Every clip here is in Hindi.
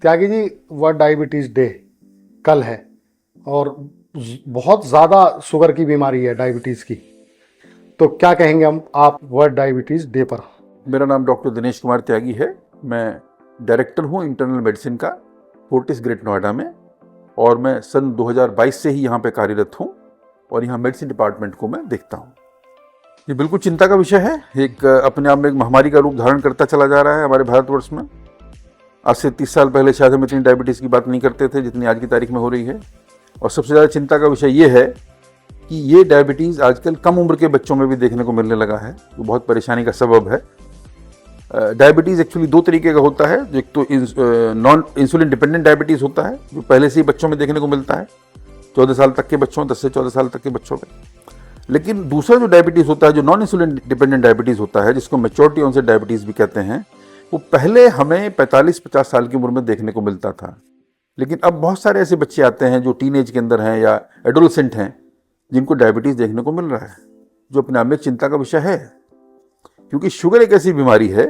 Tyagi ji, world diabetes day कल है और बहुत ज़्यादा शुगर की बीमारी है डायबिटीज़ की, तो क्या कहेंगे हम आप वर्ल्ड डायबिटीज़ डे पर? मेरा नाम डॉक्टर दिनेश कुमार त्यागी है। मैं डायरेक्टर हूँ इंटरनल मेडिसिन का फोर्टिस ग्रेट नोएडा में, और मैं सन 2022 से ही यहाँ पे कार्यरत हूँ और यहाँ मेडिसिन डिपार्टमेंट को मैं देखता हूँ। ये बिल्कुल चिंता का विषय है। एक अपने आप में एक महामारी का रूप धारण करता चला जा रहा है हमारे भारतवर्ष में। आज से 30 साल पहले शायद हम इतनी डायबिटीज़ की बात नहीं करते थे जितनी आज की तारीख में हो रही है। और सबसे ज़्यादा चिंता का विषय ये है कि ये डायबिटीज़ आजकल कम उम्र के बच्चों में भी देखने को मिलने लगा है, तो बहुत परेशानी का सबब है। डायबिटीज़ एक्चुअली दो तरीके का होता है। एक तो नॉन इंसुलिन डिपेंडेंट डायबिटीज़ होता है, जो पहले से ही बच्चों में देखने को मिलता है, 14 साल तक के बच्चों, 10 से 14 साल तक के बच्चों में। लेकिन दूसरा जो डायबिटीज़ होता है, जो नॉन इंसुलिन डिपेंडेंट डायबिटीज़ होता है, जिसको मैच्योरिटी ऑनसेट डायबिटीज़ भी कहते हैं, वो पहले हमें 45-50 साल की उम्र में देखने को मिलता था। लेकिन अब बहुत सारे ऐसे बच्चे आते हैं जो टीनेज के अंदर हैं या एडोलसेंट हैं, जिनको डायबिटीज़ देखने को मिल रहा है, जो अपने आप में चिंता का विषय है। क्योंकि शुगर एक ऐसी बीमारी है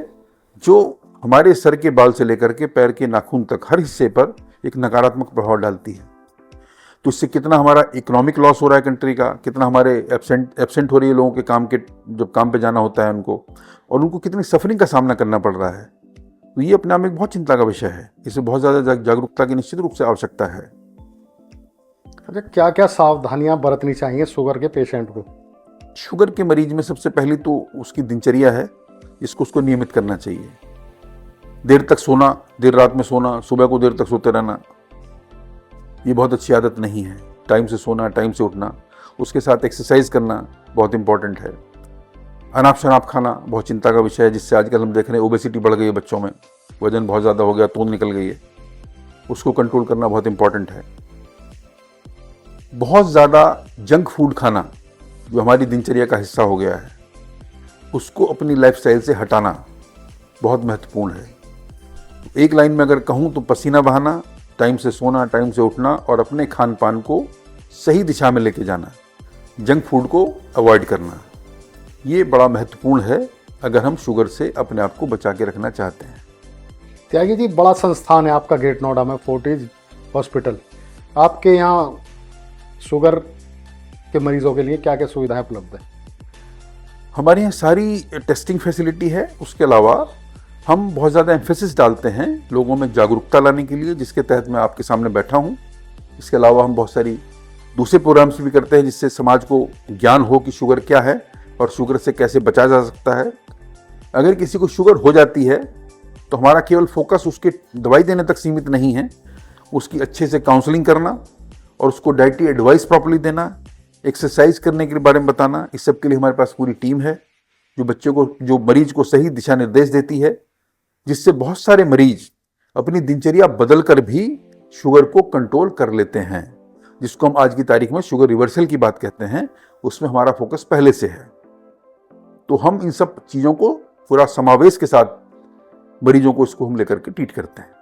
जो हमारे सर के बाल से लेकर के पैर के नाखून तक हर हिस्से पर एक नकारात्मक प्रभाव डालती है। तो इससे कितना हमारा इकोनॉमिक लॉस हो रहा है कंट्री का, कितना हमारे एब्सेंट हो रही है लोगों के काम के, जब काम पे जाना होता है उनको, और उनको कितनी सफरिंग का सामना करना पड़ रहा है। तो ये अपने आप में एक बहुत चिंता का विषय है। इसे बहुत ज़्यादा जागरूकता की निश्चित रूप से आवश्यकता है। अच्छा, क्या क्या सावधानियां बरतनी चाहिए शुगर के पेशेंट को? शुगर के मरीज में सबसे पहली तो उसकी दिनचर्या है, इसको उसको नियमित करना चाहिए। देर तक सोना, देर रात में सोना, सुबह को देर तक सोते रहना, ये बहुत अच्छी आदत नहीं है। टाइम से सोना, टाइम से उठना, उसके साथ एक्सरसाइज करना बहुत इंपॉर्टेंट है। अनाप शनाप खाना बहुत चिंता का विषय है, जिससे आजकल हम देख रहे हैं ओबेसिटी बढ़ गई है बच्चों में, वजन बहुत ज़्यादा हो गया, तोंद निकल गई है। उसको कंट्रोल करना बहुत इंपॉर्टेंट है। बहुत ज़्यादा जंक फूड खाना, जो हमारी दिनचर्या का हिस्सा हो गया है, उसको अपनी लाइफस्टाइल से हटाना बहुत महत्वपूर्ण है। एक लाइन में अगर कहूँ तो पसीना बहाना, टाइम से सोना, टाइम से उठना, और अपने खान पान को सही दिशा में लेके जाना, जंक फूड को अवॉइड करना, ये बड़ा महत्वपूर्ण है अगर हम शुगर से अपने आप को बचा के रखना चाहते हैं। त्यागी जी, बड़ा संस्थान है आपका ग्रेट नोएडा में, फोर्टिस हॉस्पिटल। आपके यहाँ शुगर के मरीजों के लिए क्या क्या सुविधाएं उपलब्ध है? हमारे यहाँ सारी टेस्टिंग फैसिलिटी है। उसके अलावा हम बहुत ज़्यादा एम्फेसिस डालते हैं लोगों में जागरूकता लाने के लिए, जिसके तहत मैं आपके सामने बैठा हूँ। इसके अलावा हम बहुत सारी दूसरे प्रोग्राम्स भी करते हैं, जिससे समाज को ज्ञान हो कि शुगर क्या है और शुगर से कैसे बचा जा सकता है। अगर किसी को शुगर हो जाती है तो हमारा केवल फोकस उसके दवाई देने तक सीमित नहीं है, उसकी अच्छे से काउंसलिंग करना और उसको डाइटरी एडवाइस प्रॉपर्ली देना, एक्सरसाइज करने के बारे में बताना। इस सब के लिए हमारे पास पूरी टीम है जो मरीज को सही दिशा निर्देश देती है, जिससे बहुत सारे मरीज अपनी दिनचर्या बदल कर भी शुगर को कंट्रोल कर लेते हैं, जिसको हम आज की तारीख में शुगर रिवर्सल की बात कहते हैं। उसमें हमारा फोकस पहले से है। तो हम इन सब चीज़ों को पूरा समावेश के साथ मरीजों को इसको हम लेकर के ट्रीट करते हैं।